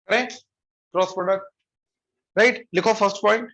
करें cross product, right. लिखो first point,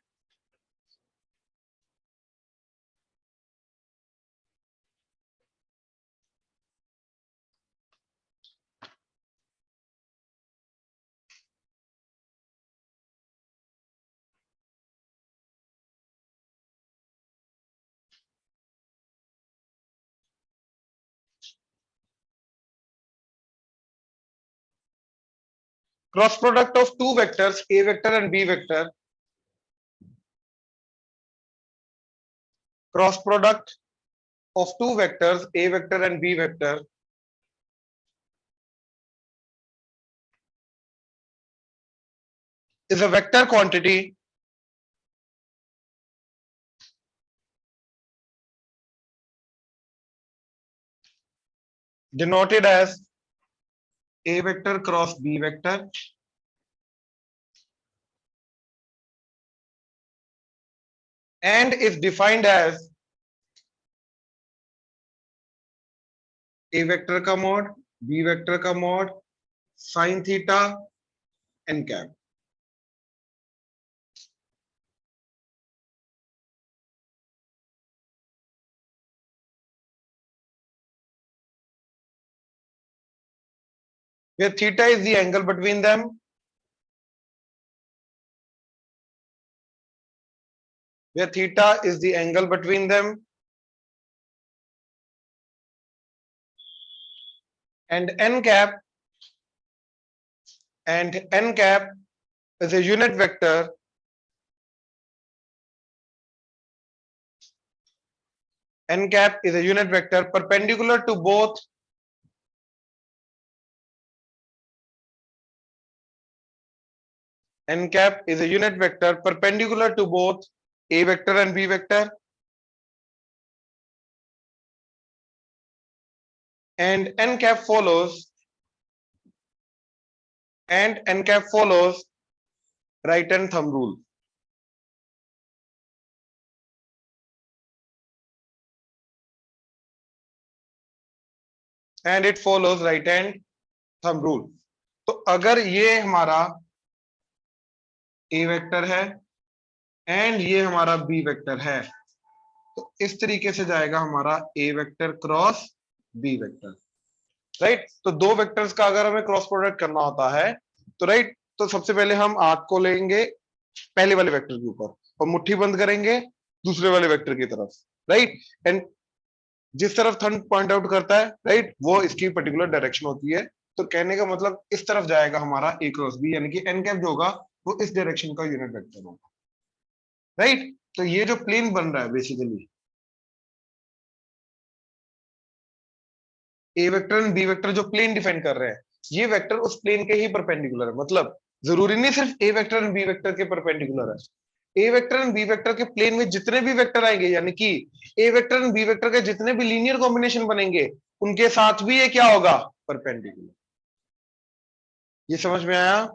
cross product of two vectors a vector and b vector, cross product of two vectors a vector and b vector is a vector quantity denoted as a vector cross b vector and is defined as a vector का mod b vector का mod sin theta n cap। where theta is the angle between them, where theta is the angle between them and n cap is a unit vector n cap is a unit vector perpendicular to both n cap is a unit vector perpendicular to both a vector and b vector and n cap follows right hand thumb rule। and it follows right hand thumb rule। तो अगर ये हमारा a vector है and ये हमारा b vector है तो इस तरीके से जाएगा हमारा a vector cross b vector, right. तो दो वेक्टर्स का अगर हमें क्रॉस प्रोडक्ट करना होता है तो राइट, तो सबसे पहले हम हाथ को लेंगे पहले वाले वेक्टर के ऊपर और मुट्ठी बंद करेंगे दूसरे वाले वेक्टर की तरफ, राइट। एंड जिस तरफ थंब पॉइंट आउट करता है राइट वो इसकी पर्टिकुलर डायरेक्शन होती है। तो कहने का मतलब इस तरफ जाएगा हमारा a क्रॉस b यानी कि n कैप जो होगा वो इस डायरेक्शन का यूनिट वेक्टर होगा, राइट। तो ये जो प्लेन बन रहा है basically a vector and b vector जो प्लेन डिफाइन कर रहे हैं ये वेक्टर उस प्लेन के ही परपेंडिकुलर है। मतलब जरूरी नहीं सिर्फ ए वेक्टर एंड बी वेक्टर के परपेंडिकुलर है, A vector and b vector के प्लेन में जितने भी वेक्टर आएंगे यानी कि ए वेक्टर एंड बी वेक्टर के जितने भी लीनियर कॉम्बिनेशन बनेंगे उनके साथ भी ये क्या होगा, परपेंडिकुलर। ये समझ में आया?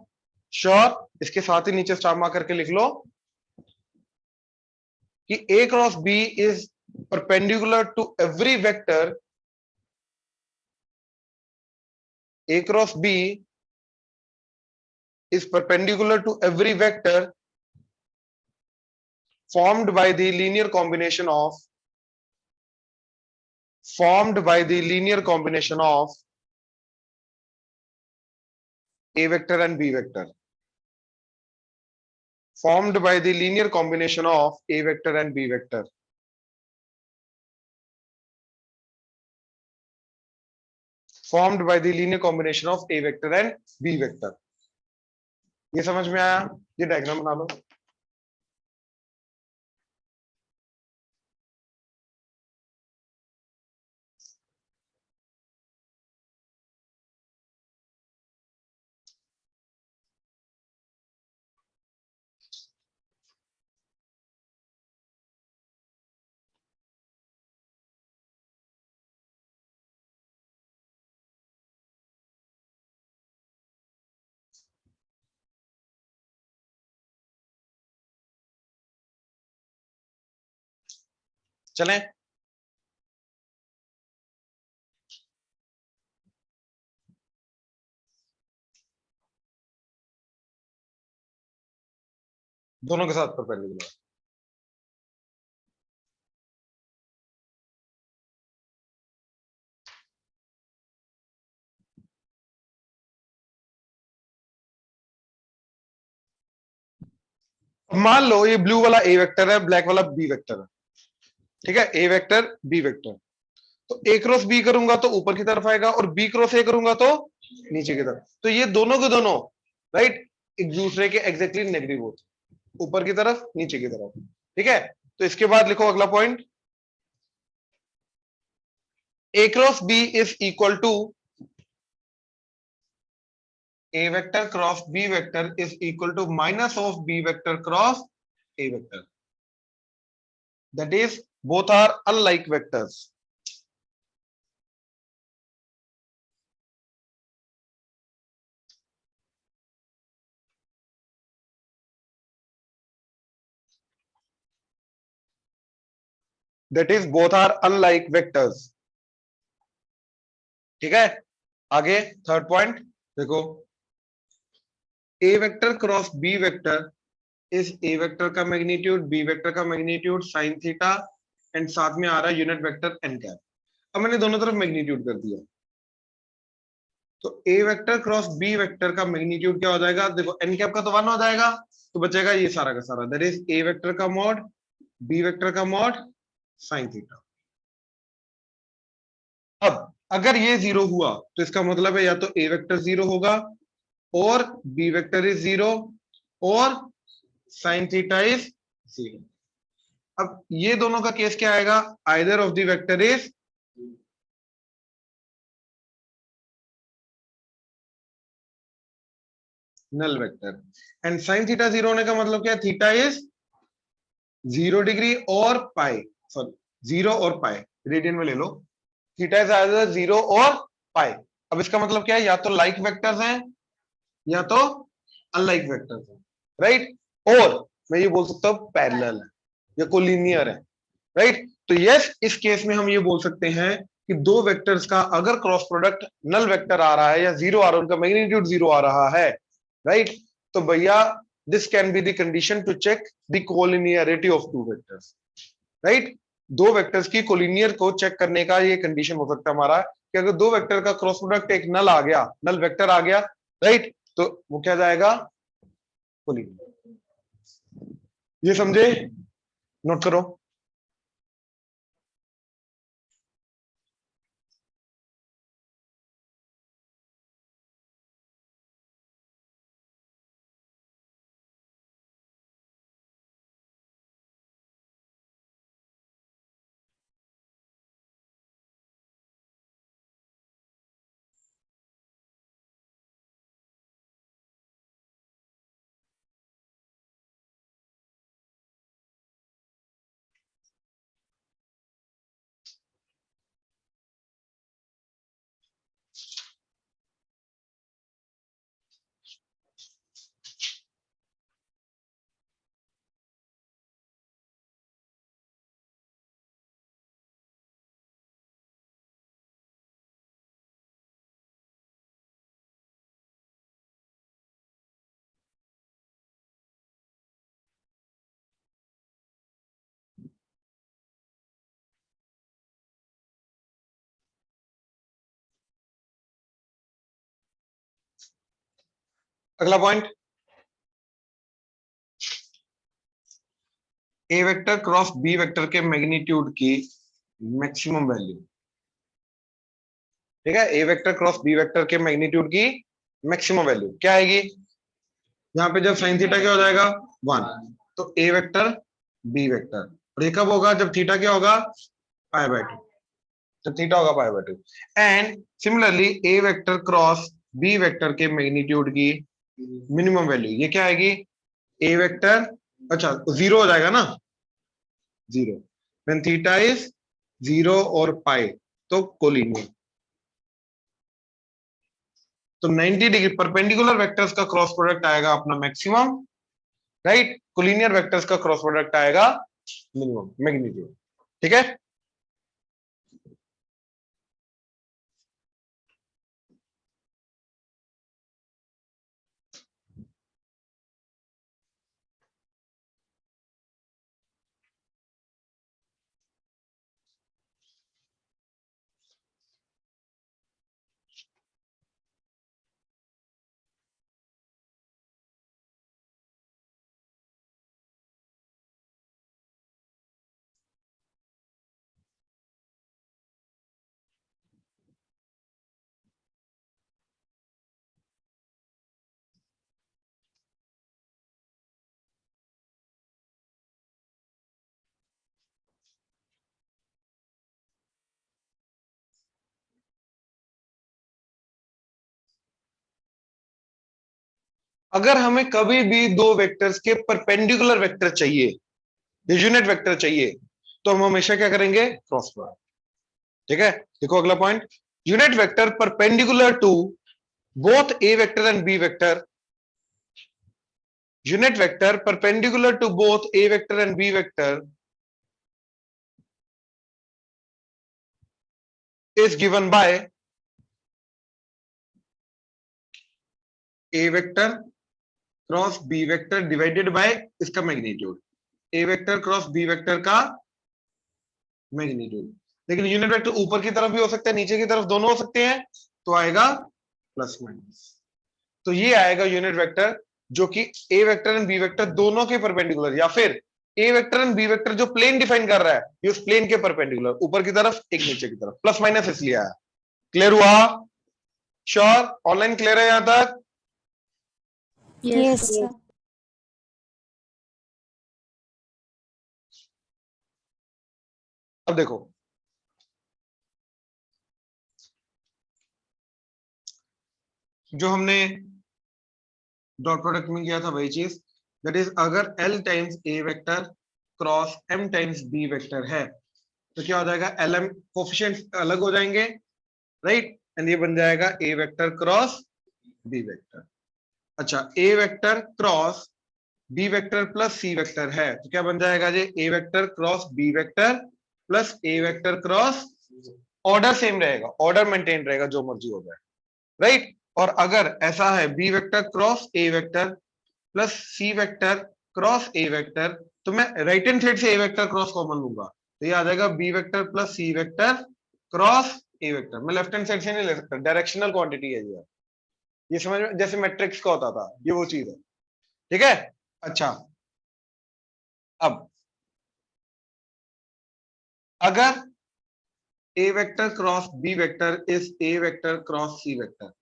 श्योर। इसके साथ ही नीचे स्टार मार्क करके लिख लो कि a cross b is perpendicular to every vector, a cross b is perpendicular to every vector formed by the linear combination of a vector and b vector, formed by the linear combination of a vector and b vector, formed by the linear combination of a vector and b vector। ये समझ में आया? ये diagram बना लो। चलें, दोनों के साथ परपेंडिकुलर। मान लो ये ब्लू वाला ए वेक्टर है, ब्लैक वाला बी वेक्टर है, ठीक है, ए वेक्टर बी वेक्टर। तो ए क्रॉस बी करूंगा तो ऊपर की तरफ आएगा, और बी क्रॉस ए करूंगा तो नीचे की तरफ। तो ये दोनों के दोनों राइट एक दूसरे के एग्जैक्टली नेगेटिव होते, ऊपर की तरफ नीचे की तरफ, ठीक है। तो इसके बाद लिखो अगला point, a cross b is equal to A vector cross B vector is equal to minus of B vector cross A vector. That is, both are unlike vectors. That is, both are unlike vectors. ठीक है, आगे third point देखो, A vector cross B vector is A vector का magnitude B vector का magnitude sine theta, and साथ में आ रहा है यूनिट वेक्टर एन कैप। अब मैंने दोनों तरफ मैग्नीट्यूड कर दिया, तो ए वेक्टर क्रॉस बी वेक्टर का मैग्नीट्यूड क्या हो जाएगा, देखो एन कैप का तो 1 हो जाएगा, तो बचेगा ये सारा का सारा, दैट इज ए वेक्टर का मॉड बी वेक्टर का मॉड साइन थीटा। अब अगर ये जीरो हुआ तो इसका मतलब है या तो ए वेक्टर जीरो होगा, और बी वेक्टर इज जीरो, और साइन थीटा इज जीरो। अब ये दोनों का केस क्या आएगा, either of the vector is null vector, and sine theta zero होने का मतलब क्या है, थीटा इज 0 डिग्री और पाई, सॉरी 0 और पाई, रेडियन में ले लो, थीटा इज आइदर 0 और पाई। अब इसका मतलब क्या है, या तो लाइक वेक्टर्स हैं या तो अनलाइक वेक्टर्स हैं, राइट। और मैं ये बोल सकता हूं पैरेलल है या कोलिनियर है, राइट। तो यस, इस केस में हम ये बोल सकते हैं कि दो वेक्टर्स का अगर क्रॉस प्रोडक्ट नल वेक्टर आ रहा है या जीरो आ रहा है, उनका मैग्नीट्यूड जीरो आ रहा है, राइट, तो भैया this can be the condition to check the collinearity of two vectors, right. दो वेक्टर्स की कोलिनियर को चेक करने का ये कंडीशन हो सकता है हमारा, कि अगर दो वेक्टर का क्रॉस प्रोडक्ट एक नल आ गया, नल वेक्टर आ गया, राइट, तो वो क्या जाएगा, कोलिनियर। ये समझे, नोट करो। अगला पॉइंट, ए वेक्टर क्रॉस बी वेक्टर के मैग्नीट्यूड की मैक्सिमम वैल्यू, ठीक है, A vector cross B vector के मैग्नीट्यूड की मैक्सिमम वैल्यू क्या आएगी, यहाँ पे जब साइन थीटा क्या हो जाएगा 1, तो ए वेक्टर बी वेक्टर, और ये कब होगा, जब थीटा क्या होगा π/2, जब थीटा होगा π/2। And similarly A vector cross B vector के मैग्नीट्यूड की मिनिमम वैल्यू ये क्या आएगी, ए वेक्टर, अच्छा जीरो हो जाएगा ना, जीरो, व्हेन थीटा इज 0 और पाई, तो कोलिनियर। तो 90 डिग्री परपेंडिकुलर वेक्टर्स का क्रॉस प्रोडक्ट आएगा अपना मैक्सिमम, राइट, कोलिनियर वेक्टर्स का क्रॉस प्रोडक्ट आएगा मिनिमम मैग्नीट्यूड, ठीक है। अगर हमें कभी भी दो वेक्टर्स के परपेंडिकुलर वेक्टर चाहिए, यूनिट वेक्टर चाहिए, तो हम हमेशा क्या करेंगे, क्रॉस प्रोडक्ट। ठीक है, देखो अगला point, unit vector perpendicular to both a vector and b vector, unit vector perpendicular to both a vector and b vector is given by a vector cross B vector divided by इसका magnitude, ए vector cross B vector का magnitude. लेकिन unit vector ऊपर की तरफ भी हो सकता है, नीचे की तरफ, दोनों हो सकते हैं, तो आएगा प्लस माइनस। तो ये आएगा यूनिट वेक्टर जो कि ए वेक्टर एंड बी वेक्टर दोनों के परपेंडिकुलर, या फिर ए वेक्टर एंड बी वेक्टर जो प्लेन डिफाइन कर रहा है, ये उस प्लेन के परपेंडिकुलर, ऊपर की तरफ एक नीचे की तरफ, प्लस माइनस इसलिए आया। क्लियर हुआ? श्योर? ऑनलाइन क्लियर है यहां तक? Yes sir. अब देखो, जो हमने डॉट प्रोडक्ट में किया था वही चीज, दैट इज अगर L times A vector cross M times B vector है, तो क्या हो जाएगा, LM कोफिशिएंट अलग हो जाएंगे, राइट, एंड ये बन जाएगा A vector cross B vector. अच्छा, A vector cross B vector plus C vector है, तो क्या बन जाएगा जी, A vector cross B vector plus A vector cross, order same रहेगा, ऑर्डर मेंटेन रहेगा, जो मर्जी हो जाए, राइट। और अगर ऐसा है बी वेक्टर क्रॉस ए वेक्टर प्लस सी वेक्टर क्रॉस ए वेक्टर, तो मैं राइट हैंड साइड से ए वेक्टर क्रॉस कॉमन लूंगा, तो ये आ जाएगा बी वेक्टर प्लस सी वेक्टर क्रॉस ए वेक्टर। मैं लेफ्ट हैंड साइड से नहीं ले सकता, डायरेक्शनल क्वांटिटी है ये समझ में, जैसे मैट्रिक्स का होता था, ये वो चीज है। ठीक है, अच्छा, अब अगर A vector cross B vector is A vector cross C vector,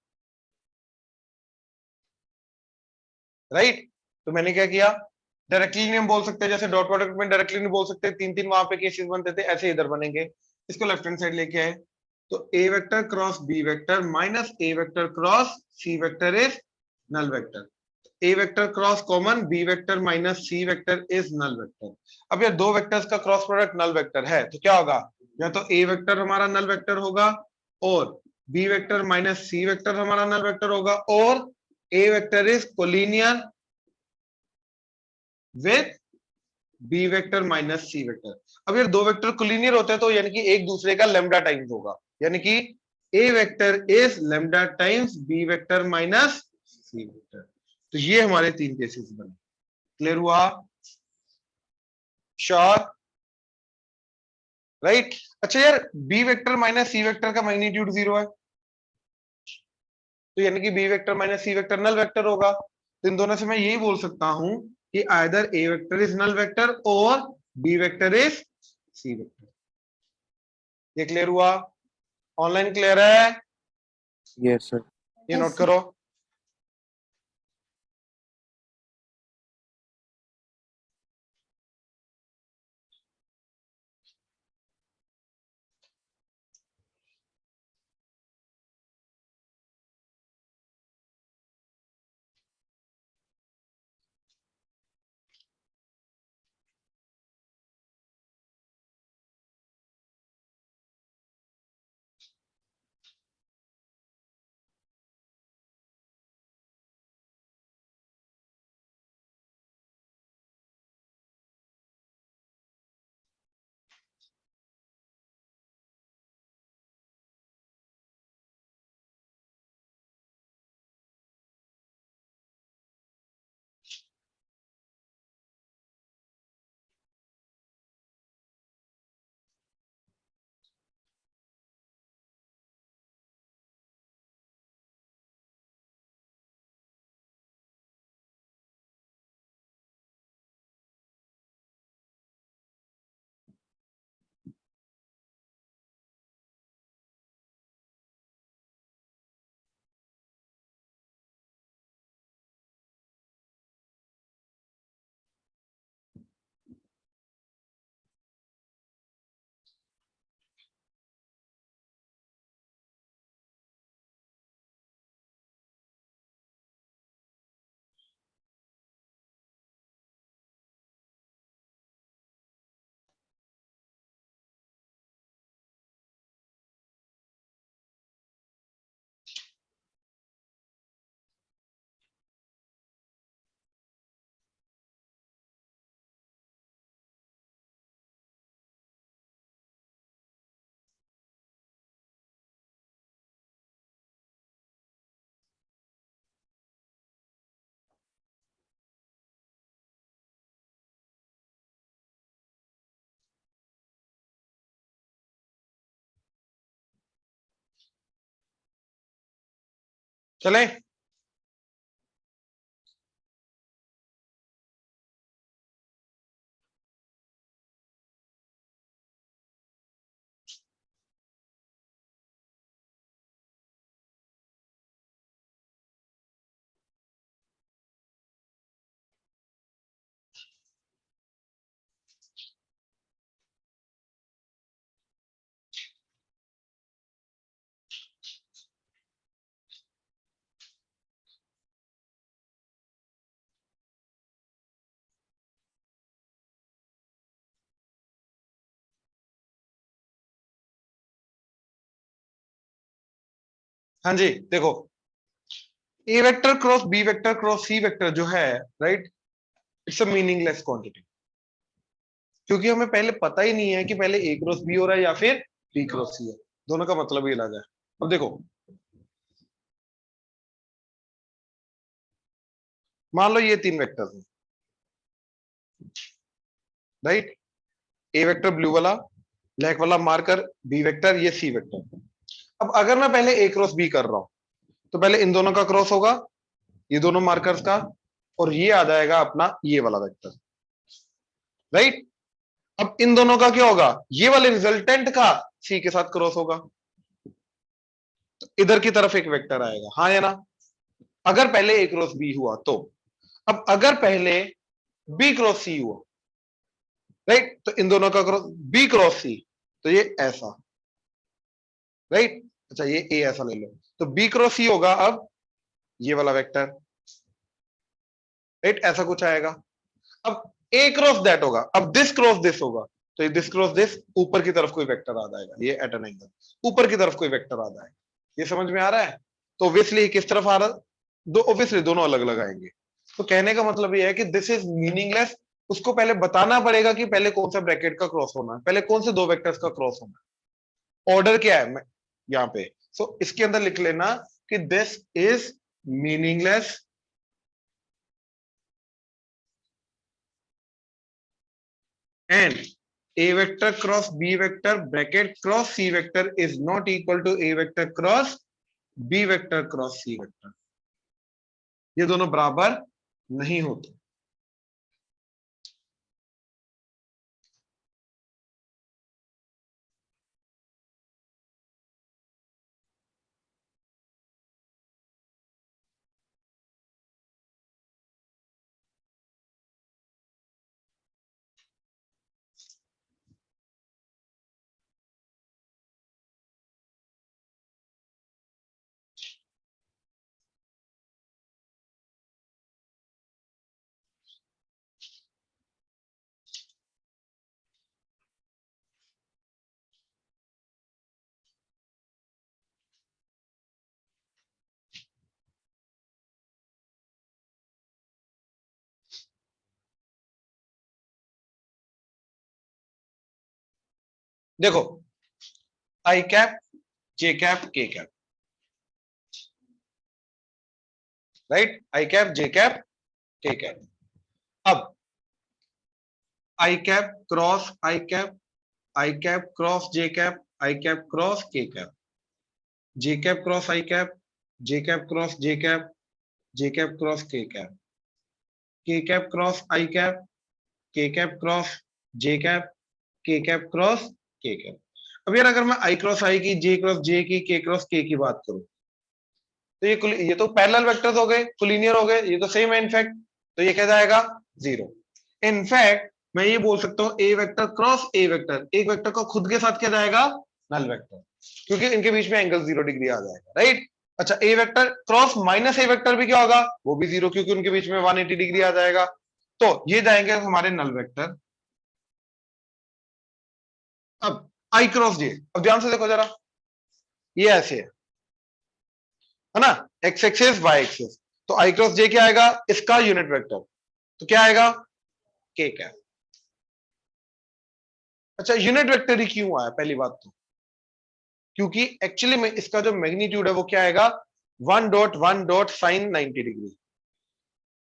right, तो मैंने क्या किया, डायरेक्टली नहीं हम बोल सकते, जैसे डॉट प्रोडक्ट में डायरेक्टली नहीं बोल सकते, तीन तीन वहां पे केसेस बनते थे, ऐसे इधर बनेंगे। इसको लेफ्ट हैंड साइड लेके आए, तो ए vector cross B vector minus A vector cross C vector is null vector, A vector cross common B vector minus C vector is null vector. अब ये दो वेक्टर्स का क्रॉस प्रोडक्ट नल वेक्टर है, तो क्या होगा, या तो ए वेक्टर हमारा नल वेक्टर होगा, और बी वेक्टर माइनस सी वेक्टर हमारा नल वेक्टर होगा, और A vector is collinear with B vector minus C vector. अब यार दो वेक्टर कोलिनियर होते हैं, तो यानी कि एक दूसरे का लेमडा टाइम्स होगा, यानी कि ए vector is lambda times B vector minus C vector. तो ये हमारे तीन केसेस बने। क्लियर हुआ? श्योर? राइट। अच्छा यार, बी वेक्टर माइनस सी वेक्टर का मैग्नीट्यूड 0 है, तो यानी कि बी वेक्टर माइनस सी वेक्टर नल वेक्टर होगा, तो इन दोनों से मैं यही बोल सकता हूं कि either A vector is null vector और B vector is C vector. ये क्लियर हुआ? ऑनलाइन क्लियर है? Yes sir. ये नोट यस करो। चले? हाँ जी, देखो, A vector cross B vector cross C vector जो है, right, it's a meaningless quantity, क्योंकि हमें पहले पता ही नहीं है कि पहले ए क्रॉस बी हो रहा है या फिर बी क्रॉस सी है। दोनों का मतलब ही अलग है। अब देखो, मान लो ये तीन वेक्टर्स हैं, राइट, ए वेक्टर ब्लू वाला, ब्लैक वाला मार्कर बी वेक्टर, ये सी वेक्टर। अब अगर मैं पहले ए क्रॉस बी कर रहा हूं, तो पहले इन दोनों का क्रॉस होगा, ये दोनों मार्कर्स का, और ये आ जाएगा अपना ये वाला वेक्टर, राइट। अब इन दोनों का क्या होगा, ये वाले रिजल्टेंट का सी के साथ क्रॉस होगा, तो इधर की तरफ एक वेक्टर आएगा, हाँ या ना, अगर पहले ए क्रॉस बी हुआ तो। अब अगर पहले बी क्रॉस सी हुआ, राइट, तो इन दोनों का क्रॉस बी क्रॉस सी, तो ये ऐसा, राइट। अच्छा, ये ए ऐसा ले लो, तो बी क्रॉस सी होगा अब ये वाला वेक्टर, राइट, ऐसा कुछ आएगा। अब ए क्रॉस दैट होगा, अब दिस क्रॉस दिस होगा, तो ये दिस क्रॉस दिस, ऊपर की तरफ कोई वेक्टर आ जाएगा, ये एट एन एंगल, ऊपर की तरफ कोई वेक्टर आ जाएगा। ये समझ में आ रहा है? तो ऑब्वियसली किस तरफ आ रहा, दो ऑब्वियसली दोनों अलग अलग आएंगे। तो कहने का मतलब ये है कि दिस इज मीनिंगलेस। उसको पहले बताना पड़ेगा कि पहले कौन सा ब्रैकेट का क्रॉस होना है, पहले कौन से दो वेक्टर्स का क्रॉस होना है, ऑर्डर क्या है यहाँ पे। सो इसके अंदर लिख लेना कि this is meaningless and a vector cross b vector bracket cross c vector is not equal to a vector cross b vector cross c vector। ये दोनों बराबर नहीं होते। देखो, आई cap J cap K cap, right, आई cap J cap K cap. अब आई cap cross आई cap cross जे cap, आई cap cross के cap, J cap cross आई cap, J cap cross जे cap, J cap cross के cap cross आई cap, K cap cross जे cap, K cap cross के cap. अब यार अगर मैं आई cross आई की, जे cross जे की, के क्रॉस के की बात करूं, तो ये तो पैरेलल वेक्टर्स हो गए, कोलिनियर हो गए, ये तो सेम है इनफैक्ट, तो ये क्या जाएगा, जीरो। इनफैक्ट मैं ये बोल सकता हूं ए वेक्टर क्रॉस ए वेक्टर, एक वेक्टर को खुद के साथ क्या जाएगा, नल वेक्टर, क्योंकि इनके बीच में एंगल 0 डिग्री आ जाएगा, राइट। अच्छा, A vector cross minus A vector भी क्या होगा, वो भी जीरो, क्योंकि उनके बीच में 180 डिग्री आ जाएगा। तो ये जाएंगे हमारे नल वेक्टर। अब आई क्रॉस जे, अब ध्यान से देखो जरा, ये ऐसे है ना, एक्स एक्सिस वाई एक्सिस, तो आई क्रॉस जे क्या आएगा, इसका यूनिट वेक्टर, तो क्या आएगा, के क्या। अच्छा, यूनिट वेक्टर ही क्यों आया, पहली बात तो क्योंकि एक्चुअली में इसका जो मैग्नीट्यूड है वो क्या आएगा, 1.1 sine 90 degree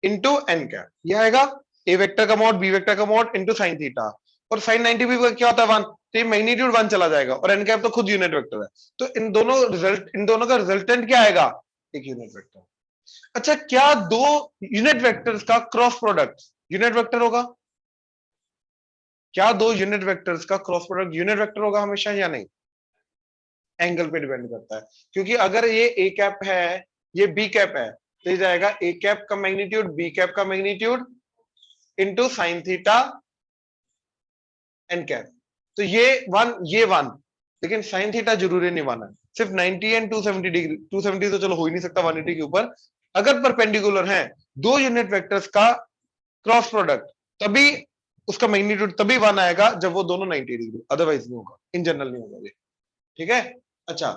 into n cap, ये आएगा ए वेक्टर का मॉड बी वेक्टर का मॉड इंटू साइन थीटा, और साइन 90 भी क्या होता है 1, तो ये मैग्नीट्यूड 1 चला जाएगा, और एन कैप तो खुद यूनिट वेक्टर है। तो इन दोनों का रिजल्टेंट क्या आएगा, एक यूनिट वेक्टर। अच्छा, क्या दो यूनिट वेक्टर्स का क्रॉस प्रोडक्ट यूनिट वेक्टर होगा? क्या दो यूनिट वेक्टर्स का क्रॉस प्रोडक्ट यूनिट वेक्टर होगा हमेशा या नहीं? एंगल पे डिपेंड करता है, क्योंकि अगर ये ए कैप है, ये बी कैप है, तो ये जाएगा ए कैप का मैग्नीट्यूड बी कैप का magnitude into sine theta n cap. तो ये वन, लेकिन साइन थीटा जरूरी नहीं वन है, सिर्फ 90 एंड 270 डिग्री। 270 तो चलो हो ही नहीं सकता 180 के ऊपर। अगर परपेंडिकुलर है दो यूनिट वेक्टर्स का क्रॉस प्रोडक्ट, तभी उसका मैग्नीट्यूड तभी वन आएगा जब वो दोनों 90 डिग्री, अदरवाइज नहीं होगा, इन जनरल नहीं होगा ये। ठीक है। अच्छा,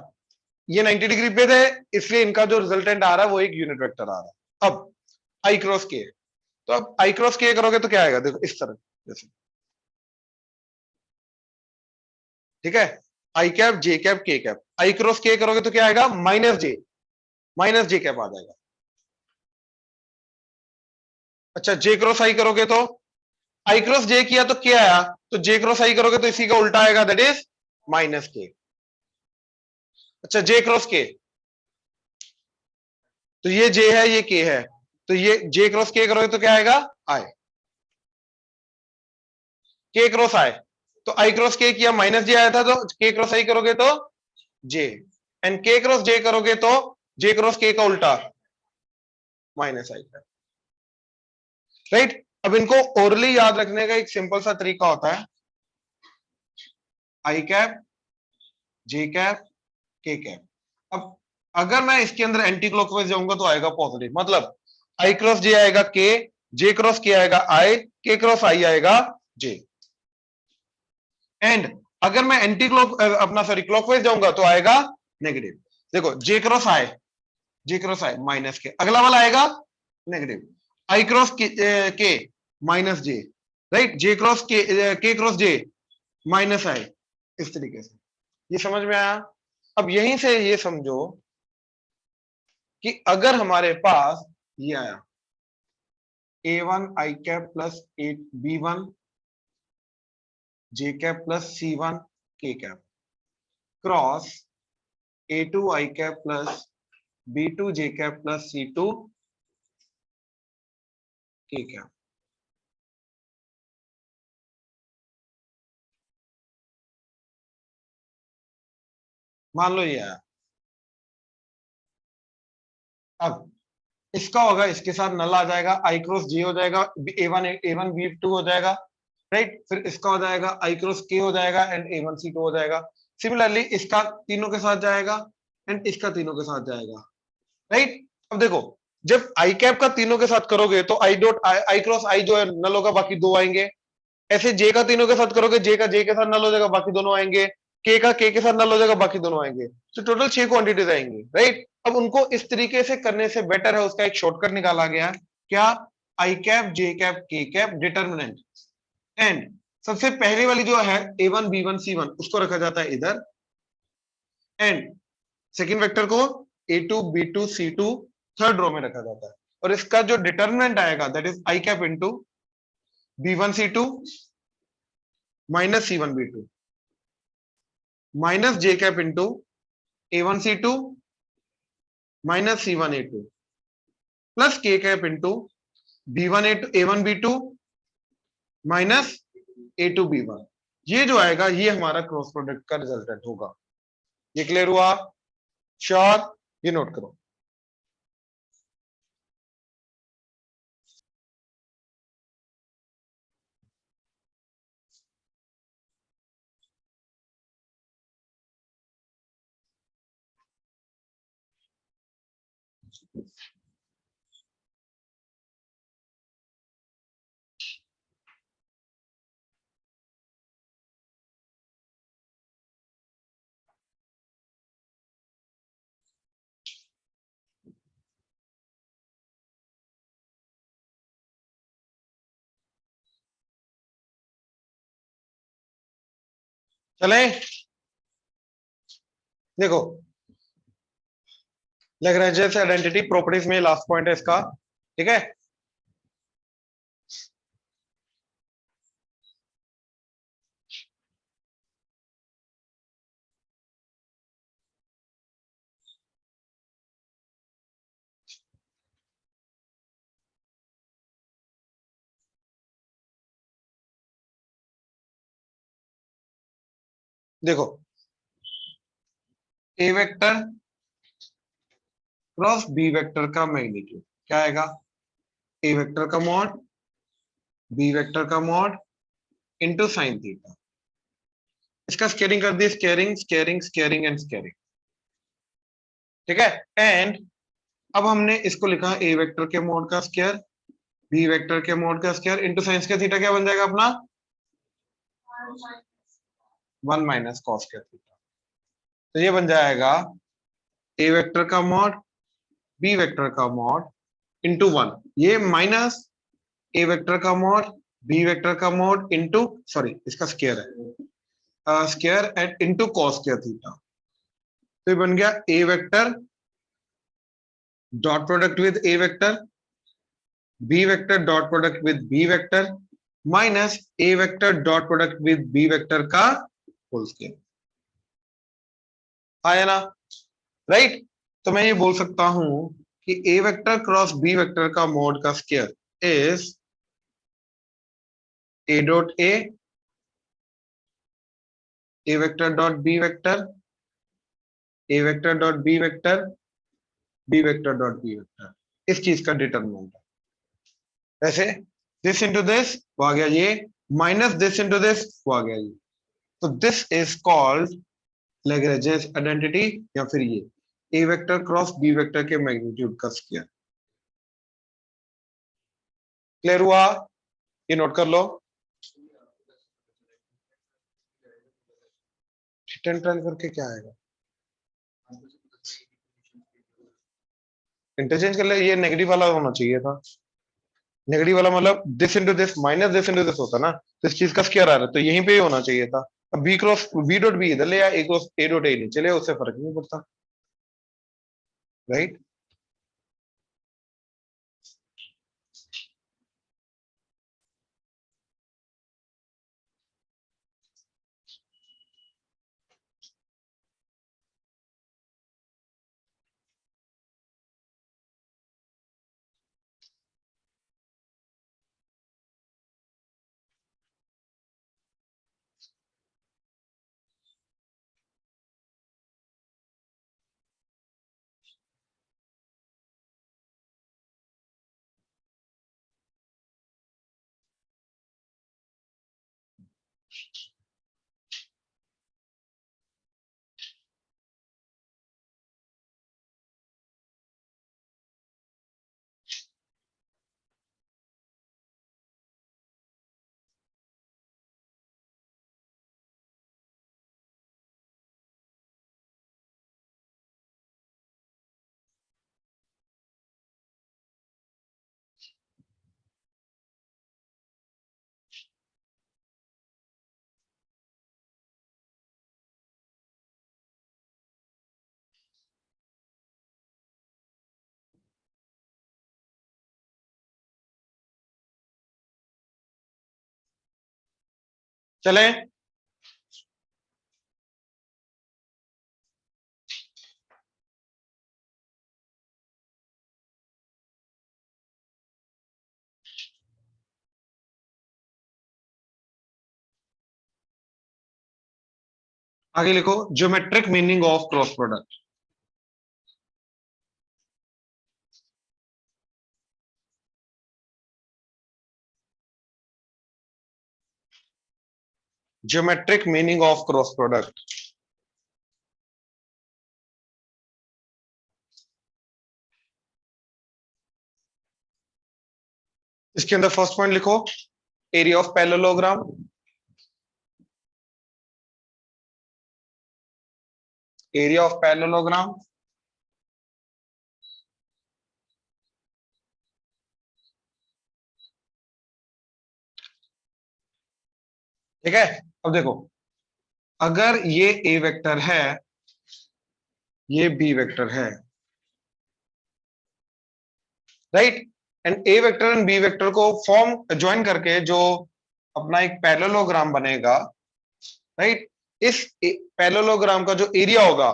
ये 90 डिग्री पे थे, इसलिए इनका जो रिजल्टेंट आ रहा है वो एक यूनिट वेक्टर आ रहा है। अब आई क्रॉस के, तो अब आई क्रॉस के करोगे तो क्या आएगा, देखो इस तरह जैसे। ठीक है, आई cap J cap K cap, आई क्रॉस के करोगे तो क्या आएगा, माइनस जे कैप आ जाएगा। अच्छा, जे क्रॉस आई करोगे तो आई क्रॉस जे किया तो क्या आया, तो जे क्रॉस आई करोगे तो इसी का उल्टा आएगा, दैट इज माइनस के। अच्छा, जे क्रॉस के, तो ये जे है ये के है, तो ये जे क्रॉस के करोगे तो क्या आएगा, आई। के क्रॉस आई, तो आई क्रॉस के किया माइनस जे आया था, तो के क्रॉस आई करोगे तो जे, एंड के क्रॉस जे करोगे तो जे क्रॉस के का उल्टा माइनस आई। राइट। अब इनको ओरली याद रखने का एक सिंपल सा तरीका होता है, आई cap J cap K cap. अब अगर मैं इसके अंदर एंटी क्लॉकवाइज जाऊंगा तो आएगा पॉजिटिव, मतलब आई क्रॉस जे आएगा के, जे क्रॉस के आएगा आई, के क्रॉस आई आएगा जे। एंड अगर मैं एंटी क्लॉक अपना सॉरी क्लॉकवाइज जाऊंगा तो आएगा नेगेटिव। देखो जे क्रॉस आई माइनस के, अगला वाला आएगा नेगेटिव। आई क्रॉस के माइनस जे, राइट, जे क्रॉस के क्रॉस जे माइनस आई, इस तरीके से। ये समझ में आया? अब यहीं से ये समझो कि अगर हमारे पास ये आया A one I cap plus A B one J cap plus C one K cap cross A two I cap plus B two J cap plus C two K cap, मान लो ये आया। अब इसका होगा, इसके साथ नल आ जाएगा, आई क्रॉस जे हो जाएगा, ए वन बी टू हो जाएगा, राइट। फिर इसका हो जाएगा आई क्रॉस के हो जाएगा and a one C two हो जाएगा। सिमिलरली इसका तीनों के साथ जाएगा एंड इसका तीनों के साथ जाएगा, राइट। अब देखो, जब आई कैप का तीनों के साथ करोगे तो आई क्रॉस आई जो है नल होगा, बाकी दो आएंगे। ऐसे जे का तीनों के साथ करोगे, जे का जे के साथ नल हो जाएगा, बाकी दोनों आएंगे। के का के साथ नल हो जाएगा, बाकी दोनों आएंगे। तो टोटल 6 क्वांटिटीज आएंगी, राइट। अब उनको इस तरीके से करने से बेटर है, उसका एक शॉर्टकट निकाला गया, क्या, I cap J cap K cap determinant, and सबसे पहले वाली जो है A one B one C one उसको रखा जाता है इधर, एंड सेकेंड वेक्टर को A two B two C two third row में रखा जाता है। और इसका जो डिटर्मिनेंट आएगा that is I cap into B one C two minus C one B two minus J cap into A one C two minus C one A two plus K cap into B one A one B two minus A two B one. ये जो आएगा ये हमारा cross product का resultant होगा। ये clear हुआ? Sure? ये नोट करो। चले, देखो लैग्रेंज आइडेंटिटी प्रॉपर्टीज में लास्ट पॉइंट है इसका, ठीक है। देखो A vector cross B vector का मैग्नीट्यूड क्या आएगा, ए वेक्टर का मॉड बी वेक्टर का मॉड इंटू साइन थीटा। इसका स्केयरिंग कर दी, squaring squaring squaring and squaring, ठीक है। एंड अब हमने इसको लिखा ए वेक्टर के मॉड का स्केयर बी वेक्टर के मॉड का स्केयर इंटू साइन का थीटा, क्या बन जाएगा अपना 1 माइनस कॉस का थीटा। तो ये बन जाएगा ए वेक्टर का मॉड बी वेक्टर का मॉड इंटू 1, ये माइनस ए वेक्टर का मॉड बी वेक्टर का मॉड इंटू सॉरी इसका स्केयर है स्केयर एंड इंटू कॉस का थीटा। तो ये बन गया A vector dot product with A vector B vector dot product with B vector minus A vector dot product with B vector का whole square. आया ना, राइट। तो मैं ये बोल सकता हूं कि ए वेक्टर क्रॉस बी वेक्टर का मॉड का square is a dot a vector dot b vector A vector dot b vector B vector dot b vector, इस चीज का डिटरमिनेंट है। ऐसे दिस इंटू दिस वो आ गया ये, माइनस दिस इंटू दिस वो आ गया ये। तो this is called Lagrange's identity, या फिर ये ए वेक्टर क्रॉस बी वेक्टर के मैग्नीट्यूड का स्क्वायर। क्लियर हुआ, ये नोट कर लो। टेन करके क्या आएगा, इंटरचेंज कर ले, ये नेगेटिव वाला होना चाहिए था। नेगेटिव वाला मतलब this into this minus this into this होता ना, तो इस चीज का स्क्वायर आ रहा है, तो यहीं पे ही होना चाहिए था। अब b cross b dot b इधर ले या ए क्रॉस ए डॉट ए नीचे ले, उससे फर्क नहीं पड़ता, राइट। चले आगे लिखो, geometric meaning of cross product. Geometric meaning of cross product. इसके अंदर फर्स्ट पॉइंट लिखो, area of parallelogram, area of parallelogram ठीक है। अब देखो, अगर ये ए वेक्टर है ये बी वेक्टर है, right, and a vector and b vector को फॉर्म ज्वाइन करके जो अपना एक पैरेललोग्राम बनेगा, राइट, इस पैरेललोग्राम का जो एरिया होगा,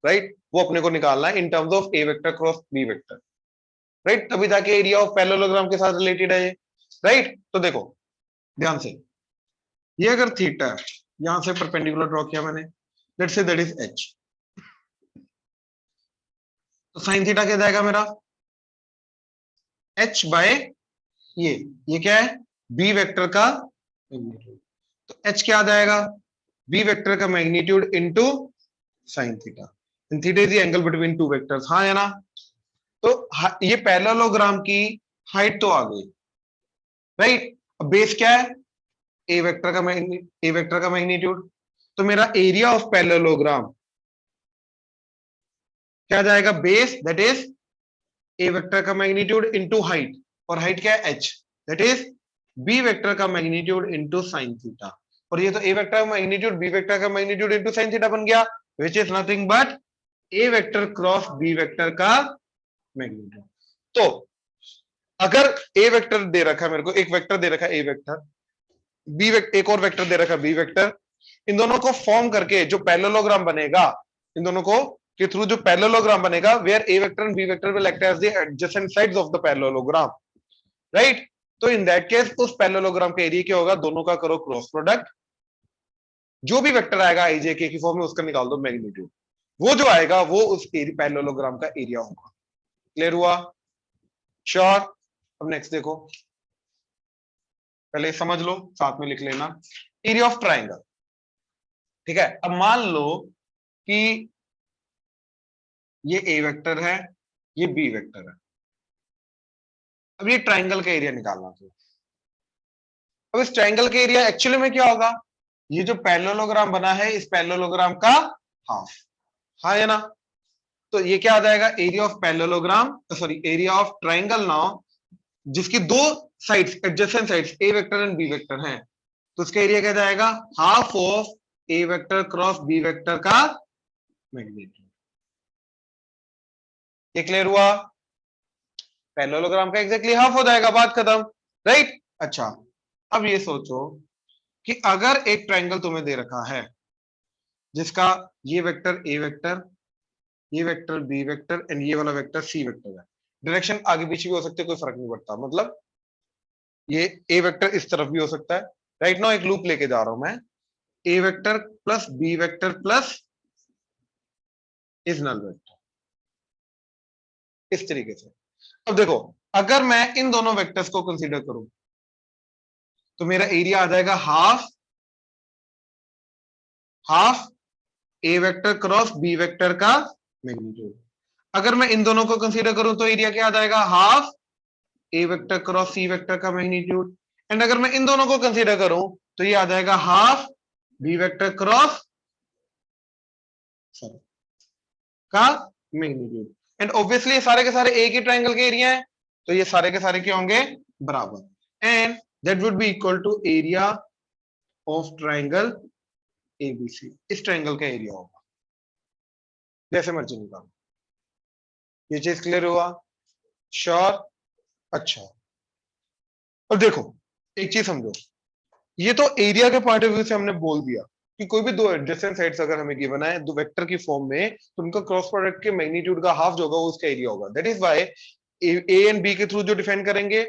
राइट, वो अपने को निकालना है in terms of a vector cross B vector, right, तभी जाके एरिया ऑफ पैरेललोग्राम के साथ रिलेटेड है ये, राइट। तो देखो ध्यान से, ये अगर थीटा है, यहां से परपेंडिकुलर ड्रॉ किया मैंने, let's say that is h। तो साइन थीटा क्या जाएगा मेरा, h बाय ये क्या है, b वेक्टर का मैग्नीट्यूड। तो h क्या आ जाएगा, b वेक्टर का magnitude into sine theta, and theta is the angle between two vectors, हाँ है ना। तो ये पैरेललोग्राम की हाइट तो आ गई, राइट। अब बेस क्या है, ए वेक्टर का मैग्नीट्यूड। तो मेरा एरिया ऑफ पैरेललोग्राम क्या जाएगा, base that is A vector का मैग्नीट्यूड इनटू हाइट, और हाइट क्या है h, that is b vector का मैग्नीट्यूड इनटू साइन थीटा। और ये तो ए वेक्टर का मैग्नीट्यूड बी वेक्टर का मैग्नीट्यूड इनटू साइन थीटा बन गया, which is nothing but a vector cross B vector का मैग्नीट्यूड। तो अगर ए वेक्टर दे रखा है मेरे को, एक वेक्टर दे रखा है ए वेक्टर, बी वेक्टर, एक और वेक्टर दे रखा है बी वेक्टर, इन दोनों को फॉर्म करके जो पैरेललोग्राम बनेगा, इन दोनों को के थ्रू जो पैरेललोग्राम बनेगा, where a vector and b vector will act as the adjacent sides of the parallelogram, right. तो इन दैट केस उस पैरेललोग्राम का एरिया क्या होगा, दोनों का करो क्रॉस प्रोडक्ट, जो भी वेक्टर आएगा आई जे के की फॉर्म में उसका निकाल दो मैग्नीट्यूड, वो जो आएगा वो उस पैरेललोग्राम का एरिया होगा। क्लियर हुआ, श्योर। अब नेक्स्ट देखो, पहले समझ लो साथ में लिख लेना, एरिया ऑफ ट्राइंगल, ठीक है। अब मान लो कि ये ए वेक्टर है, ये बी वेक्टर है, अब ये ट्राइंगल का एरिया निकालना था। अब इस ट्राइंगल का एरिया एक्चुअली में क्या होगा, ये जो पैरेललोग्राम बना है इस पैरेललोग्राम का हाफ, हाँ है ना। तो ये क्या आ जाएगा, area of parallelogram, sorry area of triangle now, जिसकी दो sides adjacent sides a vector and b vector हैं, तो उसका एरिया क्या जाएगा, half of a vector cross B vector का मैग्नीट्यूड। ये क्लियर हुआ, पैरेललोग्राम का एग्जैक्टली हाफ हो जाएगा, बात खत्म, राइट। अच्छा, अब ये सोचो कि अगर एक ट्राइंगल तुम्हें दे रखा है जिसका ये वेक्टर ए वेक्टर, ये वेक्टर बी वेक्टर एंड ये वाला वेक्टर सी वेक्टर है, डायरेक्शन आगे पीछे भी हो सकते, कोई फर्क नहीं पड़ता, मतलब ये ए वेक्टर इस तरफ भी हो सकता है। राइट नाउ एक लूप लेके जा रहा हूं मैं, A vector plus B vector plus is null vector, इस तरीके से। अब देखो, अगर मैं इन दोनों वेक्टर्स को कंसीडर करूं तो मेरा एरिया आ जाएगा हाफ ए वेक्टर क्रॉस बी वेक्टर का मैग्नीट्यूड। अगर मैं इन दोनों को कंसीडर करूं तो एरिया क्या आ जाएगा, हाफ ए वेक्टर क्रॉस सी वेक्टर का मैग्नीट्यूड। एंड अगर मैं इन दोनों को कंसीडर करूं तो ये आ जाएगा हाफ बी वेक्टर क्रॉस का मैग्नीट्यूड। एंड ऑब्वियसली सारे के सारे एक ही ट्राइंगल के एरिया है, तो ये सारे के सारे क्या होंगे, बराबर। And that would be equal to area of triangle ABC, इस ट्राइंगल का एरिया होगा, जैसे मर्जी निकालो। ये चीज क्लियर हुआ, श्योर। अच्छा, अब देखो एक चीज समझो, ये तो एरिया के पॉइंट ऑफ व्यू से हमने बोल दिया कि कोई भी दो एडजेसेंट साइड्स अगर हमें गिवन है दो वेक्टर की फॉर्म में, तो उनका क्रॉस प्रोडक्ट के मैग्नीट्यूड का हाफ जो होगा वो उसका एरिया होगा। That is why a and b के थ्रू जो डिफाइन करेंगे,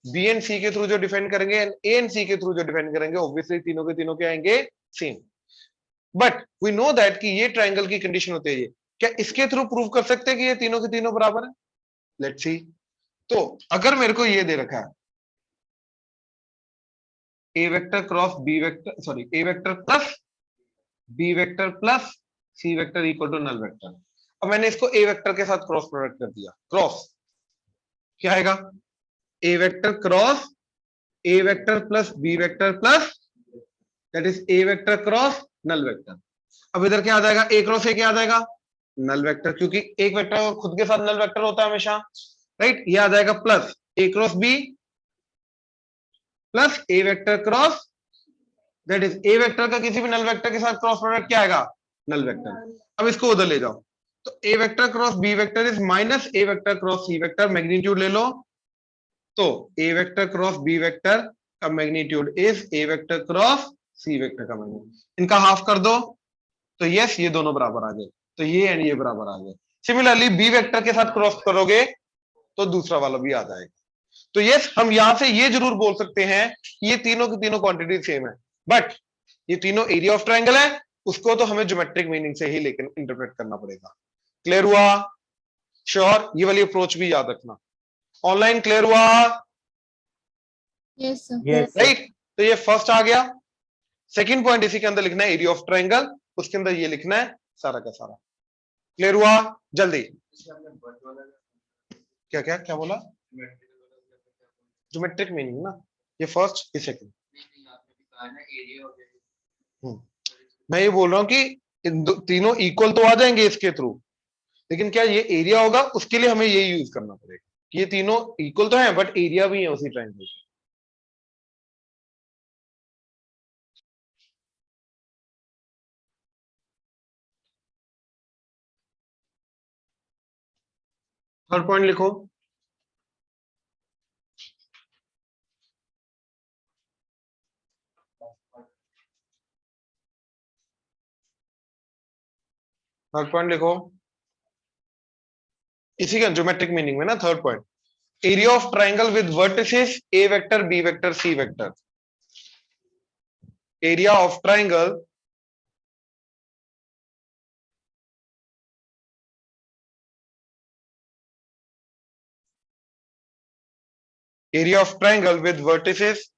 बी एंड सी के थ्रू जो डिफाइन करेंगे, एंड ए एंड सी के थ्रू जो डिफाइन करेंगे, ऑब्वियसली तीनों के तीनों क्या आएंगे, same. But we know that कि ये ट्राइंगल की कंडीशन होती है, ये क्या इसके थ्रू प्रूव कर सकते हैं कि ये तीनों के तीनों बराबर है, लेट्स सी। तो अगर मेरे को ये दे रखा है A vector cross B vector, sorry A vector plus B vector plus C vector equal to null vector, अब मैंने इसको ए वेक्टर के साथ क्रॉस प्रोडक्ट कर दिया, क्रॉस क्या आएगा, ए vector cross A vector plus B vector plus that is A vector cross null vector. अब इधर क्या आ जाएगा, ए क्रॉस ए क्या आ जाएगा, नल वेक्टर, क्योंकि एक वेक्टर खुद के साथ नल वेक्टर होता है हमेशा, राइट। ये आ जाएगा plus a cross b plus A vector cross that is A vector का किसी भी नल वेक्टर के साथ क्रॉस प्रोडक्ट क्या आएगा, नल वेक्टर। अब इसको उधर ले जाओ, तो ए vector cross B vector is minus A vector cross C vector, magnitude ले लो, तो ए वेक्टर क्रॉस बी वेक्टर का magnitude is A vector cross C vector का मैग्नीट्यूड, इनका हाफ कर दो, तो यस ये दोनों बराबर आ गए, तो ये एंड ये बराबर आ गए। सिमिलरली बी वेक्टर के साथ क्रॉस करोगे तो दूसरा वाला भी आ जाएगा। तो यस हम यहां से ये जरूर बोल सकते हैं कि ये तीनों की तीनों क्वांटिटी सेम है, बट ये तीनों एरिया ऑफ ट्राइंगल है, उसको तो हमें ज्योमेट्रिक मीनिंग से ही लेकर इंटरप्रेट करना पड़ेगा। क्लियर हुआ? श्योर? ये वाली अप्रोच भी याद रखना। ऑनलाइन क्लियर हुआ? Yes, sir. Yes, sir. Right, तो ये फर्स्ट आ गया। सेकंड पॉइंट इसी के अंदर लिखना है एरिया ऑफ ट्राइंगल, उसके अंदर ये लिखना है सारा का सारा। क्लियर हुआ? जल्दी। क्या क्या क्या बोला? ज्योमेट्रिक मीनिंग ना, ये फर्स्ट ये सेकंड। मैं ये बोल रहा हूँ कि तीनों इक्वल तो आ जाएंगे इसके थ्रू, लेकिन क्या ये एरिया होगा, उसके लिए हमें ये यूज करना पड़ेगा कि ये तीनों इक्वल तो हैं बट एरिया भी है उसी ट्रायंगल का। थर्ड पॉइंट लिखो। थर्ड पॉइंट लिखो, इसी का ज्योमेट्रिक मीनिंग में ना third point, area of triangle with vertices a vector B vector C vector. Area of triangle area of triangle with vertices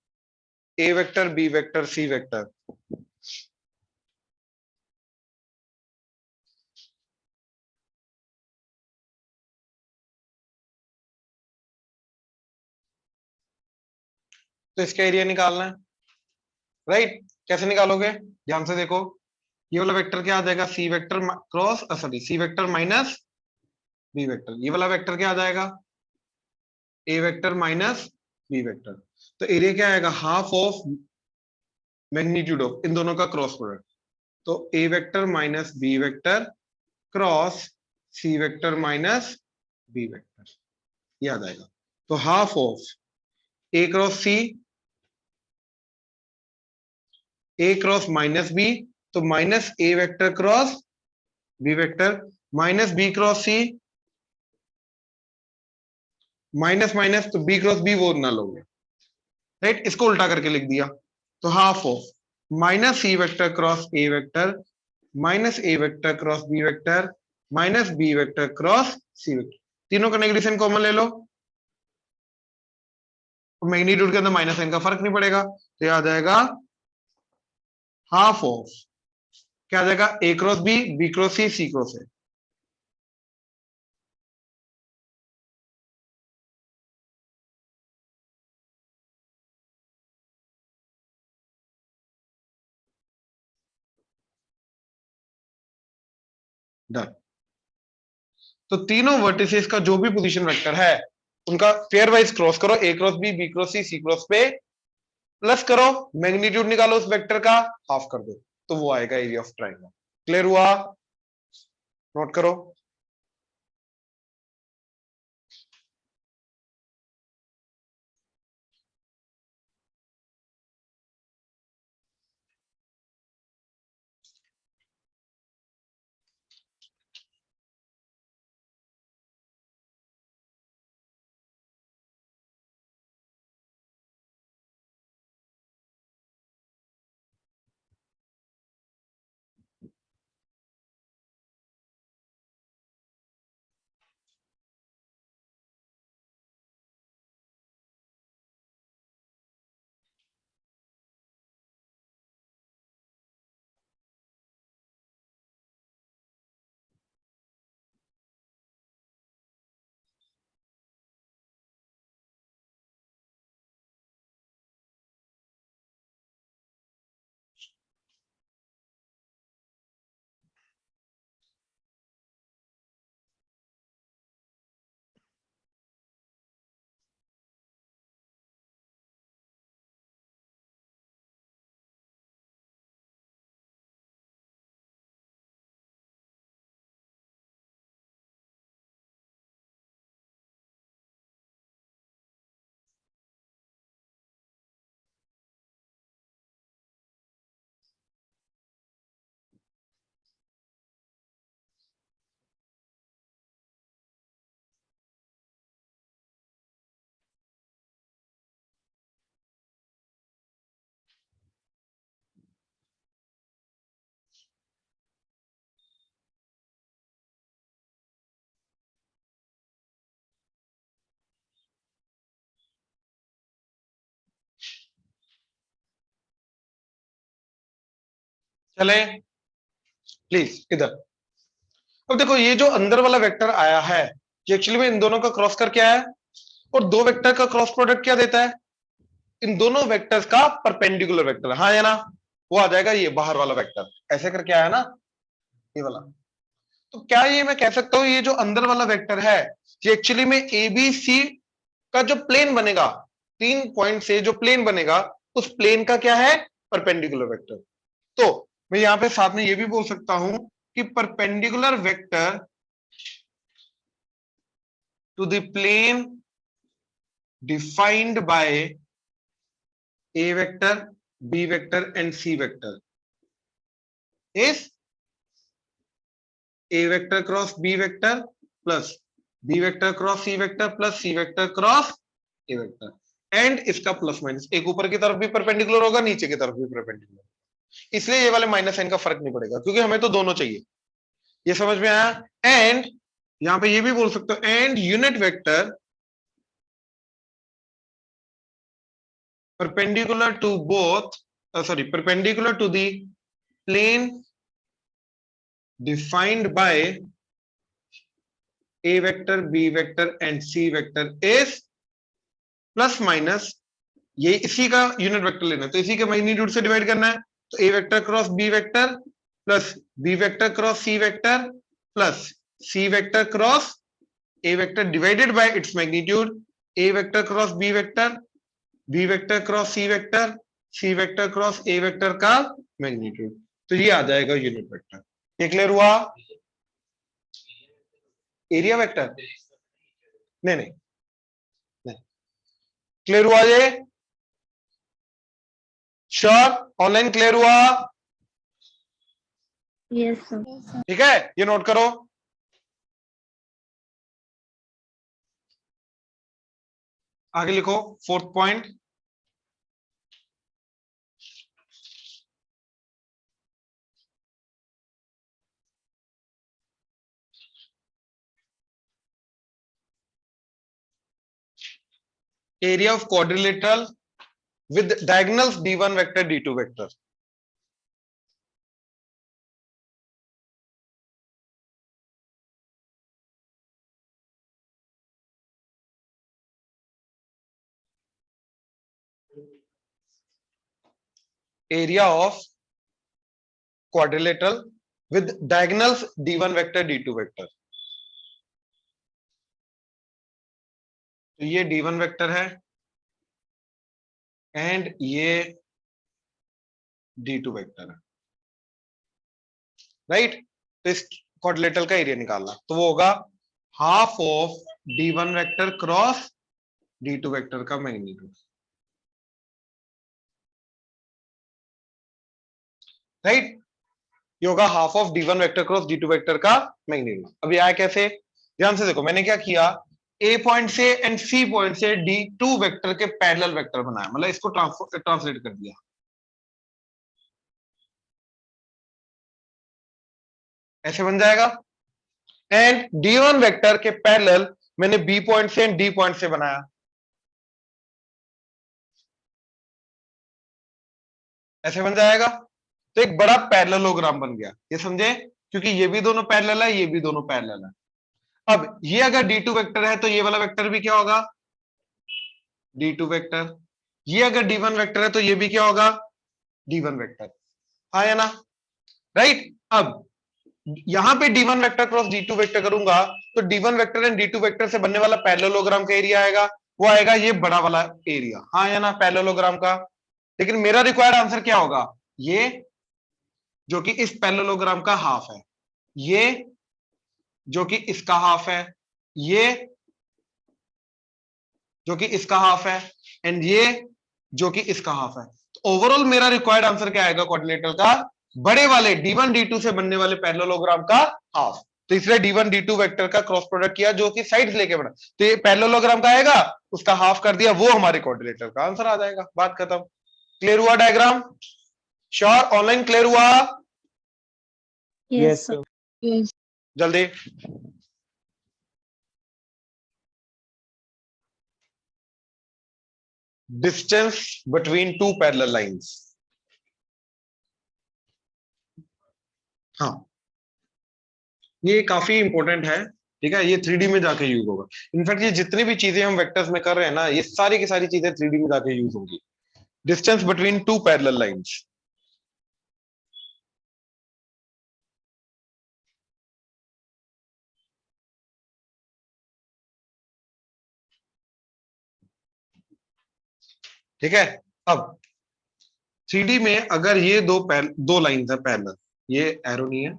a vector B vector C vector. तो इसका area निकालना है, right? कैसे निकालोगे? ध्यान से देखो, ये वाला वेक्टर क्या आ जाएगा? C vector cross sorry C vector minus B vector. ये वाला वेक्टर क्या आ जाएगा? A vector minus B vector. तो एरिया क्या आएगा? हाफ ऑफ मैग्नीट्यूड ऑफ इन दोनों का क्रॉस प्रोडक्ट। तो ए vector minus B vector cross सी वेक्टर माइनस बी वेक्टर, ये आ जाएगा। तो half of A cross C, A cross minus B, तो माइनस ए vector cross B vector minus B cross सी, minus minus तो बी क्रॉस बी वो ना लोगे, right? इसको उल्टा करके लिख दिया। तो half of minus C vector cross A vector minus A vector cross B vector minus B vector cross C vector. तीनों का नेगेटिव कॉमन ले लो, तो मैग्नीट्यूड के अंदर माइनस साइन का फर्क नहीं पड़ेगा, तो ये आ जाएगा हाफ ऑफ, क्या आ जाएगा? A cross B cross C cross A. Done. तो तीनों वर्टिसेस का जो भी पोजीशन वेक्टर है उनका पेयर वाइज क्रॉस करो, ए cross B cross C cross पे, प्लस करो, मैग्नीट्यूड निकालो उस वेक्टर का, हाफ कर दो, तो वो आएगा एरिया ऑफ ट्राइंगल। क्लियर हुआ? नोट करो। चले प्लीज इधर। अब देखो ये जो अंदर वाला वेक्टर आया है ये एक्चुअली में इन दोनों का क्रॉस कर क्या है, और दो वेक्टर का क्रॉस प्रोडक्ट क्या देता है, इन दोनों वेक्टर्स का परपेंडिकुलर वेक्टर, हाँ या ना, वो आ जाएगा ये बाहर वाला वेक्टर, ऐसे करके आया ना ये वाला। तो क्या ये मैं कह सकता हूं ये जो अंदर वाला वेक्टर है ये एक्चुअली में ए बी सी का जो प्लेन बनेगा, 3 पॉइंट से जो प्लेन बनेगा उस प्लेन का क्या है, परपेंडिकुलर वेक्टर। तो मैं यहां पे साथ में ये भी बोल सकता हूं कि perpendicular vector to the plane defined by A vector, B vector and c vector is A vector cross B vector plus B vector cross C vector plus C vector cross A vector, and इसका plus minus एक ऊपर की तरफ भी perpendicular होगा नीचे की तरफ भी परपेंडिकुलर, इसलिए ये वाले माइनस साइन का फर्क नहीं पड़ेगा क्योंकि हमें तो दोनों चाहिए। ये समझ में आया। एंड यहां पे ये भी बोल सकते हो and unit vector perpendicular to both perpendicular to the plane defined by a vector b vector and c vector is plus minus, ये इसी का यूनिट वेक्टर लेना है तो इसी के मैग्नीट्यूड से डिवाइड करना है, तो ए vector cross B vector plus B vector cross C vector plus C vector cross A vector divided by its magnitude, A vector cross B vector, B vector cross C vector, C vector cross A vector का magnitude, तो ये आ जाएगा unit vector. ये clear हुआ। Area vector नहीं नहीं नहीं, क्लियर हुआ ये, श्योर, ऑनलाइन क्लियर हुआ, यस सर। ठीक है, ये नोट करो। आगे लिखो 4th point, area of quadrilateral with diagonals d1 vector d2 vector। area of quadrilateral with diagonals d1 vector d2 vector, तो ये d1 वेक्टर है एंड ये d2 वेक्टर है, राइट। तो इस क्वाड्रिलेटरल का एरिया निकालना तो वो होगा half of d1 vector cross d2 vector का मैग्नीट्यूड, राइट। ये होगा half of d1 vector cross d2 vector का मैग्नीट्यूड। अब ये आया कैसे, ध्यान से देखो, मैंने क्या किया, ए पॉइंट से एंड सी पॉइंट से d2 वेक्टर के पैरेलल वेक्टर बनाया, मतलब इसको ट्रांसलेट कर दिया, ऐसे बन जाएगा। एंड d1 वेक्टर के पैरेलल मैंने बी पॉइंट से एंड डी पॉइंट से बनाया, ऐसे बन जाएगा। तो एक बड़ा पैरेललोग्राम बन गया, ये समझे, क्योंकि ये भी दोनों पैरेलल है, ये भी दोनों पैरेलल है। अब ये अगर d2 वेक्टर है तो ये वाला वेक्टर भी क्या होगा, d2 वेक्टर। ये अगर d1 वेक्टर है तो ये भी क्या होगा, d1 वेक्टर, हाँ या ना, राइट। अब यहां पे d1 vector cross d2 vector करूंगा तो d1 vector and d2 vector से बनने वाला पैरेललोग्राम का एरिया आएगा, वो आएगा ये बड़ा वाला एरिया, हाँ या ना, पैरेललोग्राम का। लेकिन मेरा रिक्वायर्ड आंसर क्या होगा, ये जो कि इस पैरेललोग्राम का हाफ है, ये जो कि इसका हाफ है, ये जो कि इसका हाफ है, एंड ये जो कि इसका हाफ है। तो ओवरऑल मेरा रिक्वायर्ड आंसर क्या आएगा क्वाड्रिलेटरल का, बड़े वाले d1 d2 से बनने वाले पैरेललोग्राम का हाफ। तो इसलिए d1 d2 वेक्टर का क्रॉस प्रोडक्ट किया जो कि साइड्स लेके बना, तो ये पैरेललोग्राम का आएगा, उसका हाफ कर दिया, वो हमारे क्वाड्रिलेटरल का आंसर आ जाएगा, बात खत्म। क्लियर हुआ डायग्राम, श्योर, ऑनलाइन क्लियर हुआ, यस सर। जल्दी। Distance between two parallel lines, हाँ, ये काफी इंपॉर्टेंट है, ठीक है, ये 3D में जाके यूज होगा। इनफैक्ट ये जितनी भी चीजें हम वेक्टर्स में कर रहे हैं ना, ये सारी की सारी चीजें 3D में जाके यूज होंगी। Distance between two parallel lines, ठीक है। अब 3D में अगर ये दो लाइंस है पैरेलल, ये एरो नहीं है,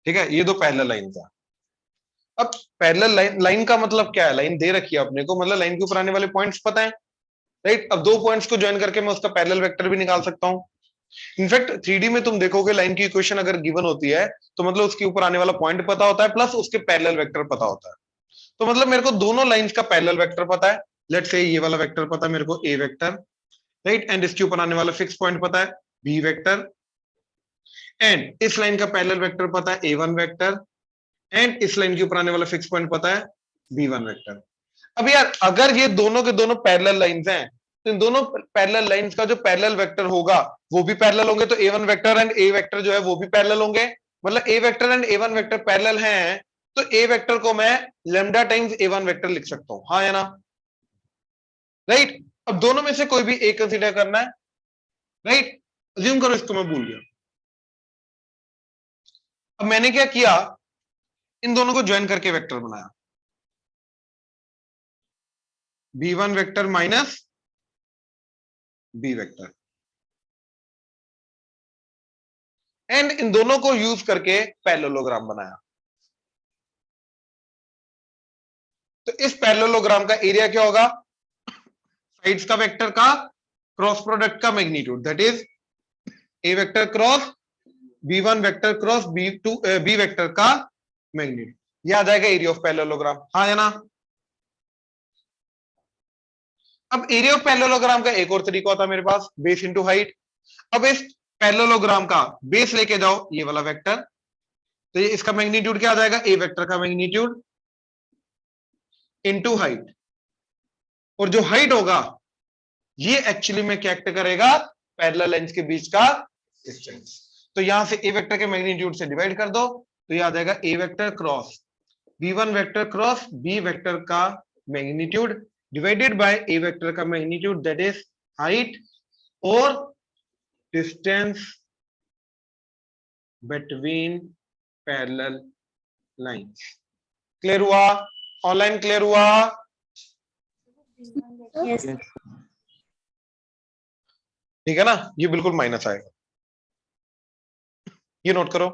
ठीक है, ये दो पैरेलल लाइंस है। अब पैरेलल लाइन का मतलब क्या है, लाइन दे रखी है अपने को, मतलब लाइन के ऊपर आने वाले पॉइंट्स पता है, राइट। अब दो पॉइंट्स को ज्वाइन करके मैं उसका पैरेलल वेक्टर भी निकाल सकता हूं। इनफैक्ट 3D में तुम देखोगे लाइन की इक्वेशन अगर गिवन होती है तो मतलब उसके ऊपर आने वाला पॉइंट पता होता है प्लस उसके पैरेलल वेक्टर पता होता है। तो मतलब मेरे को दोनों लाइंस का पैरेलल वेक्टर पता है। लेट्स से ये वाला वेक्टर पता है मेरे को, ए वेक्टर, राइट, एंड इसके ऊपर आने वाला फिक्स पॉइंट पता है, बी वेक्टर, एंड इस लाइन का पैरेलल वेक्टर पता है, A1 वेक्टर, एंड इस लाइन के ऊपर आने वाला फिक्स पॉइंट पता है, B1 वेक्टर। अब यार अगर ये दोनों के दोनों पैरेलल लाइंस हैं तो इन दोनों पैरेलल लाइंस का जो पैरेलल वेक्टर होगा वो भी पैरेलल होंगे, तो A1 vector and A vector जो है वो भी पैरेलल होंगे। मतलब A vector and A1 vector parallel हैं, तो A वेक्टर को मैं लैम्डा टाइम्स A1 वेक्टर लिख सकता हूं, हाँ या ना, राइट। अब दोनों में से कोई भी एक कंसीडर करना है, राइट। अज्यूम करो इसको मैं भूल गया। अब मैंने क्या किया, इन दोनों को ज्वाइन करके वेक्टर बनाया, B1 vector minus B vector, and in दोनों को यूज करके पैरेललोग्राम बनाया। तो इस पैरेललोग्राम का एरिया क्या होगा, साइड्स का वेक्टर का क्रॉस प्रोडक्ट का magnitude, that is A vector cross B1 vector cross B vector का मैग्नीट्यूड, यह आ जाएगा एरिया ऑफ पैरेललोग्राम, हाँ या ना। अब एरिया ऑफ पैरेललोग्राम का एक और तरीका होता है मेरे पास, बेस इंटू हाइट। अब इस पैरेललोग्राम का बेस लेके जाओ ये वाला वेक्टर, तो ये इसका मैग्नीट्यूड क्या आ जाएगा, ए वेक्टर का मैग्नीट्यूड इनटू हाइट, और जो हाइट होगा ये एक्चुअली में क्या एक्ट करेगा, पैरेलल लाइंस के बीच का डिस्टेंस। तो यहां से ए वेक्टर के मैग्नीट्यूड से डिवाइड कर दो, तो ये आ जाएगा A vector cross B1 vector cross B vector का magnitude divided by A vector का मैग्नीट्यूड, दैट इज हाइट और distance between parallel lines. Clear हुआ, ऑनलाइन क्लियर हुआ? Yes. ठीक है ना, ये बिल्कुल माइनस आएगा, ये नोट करो।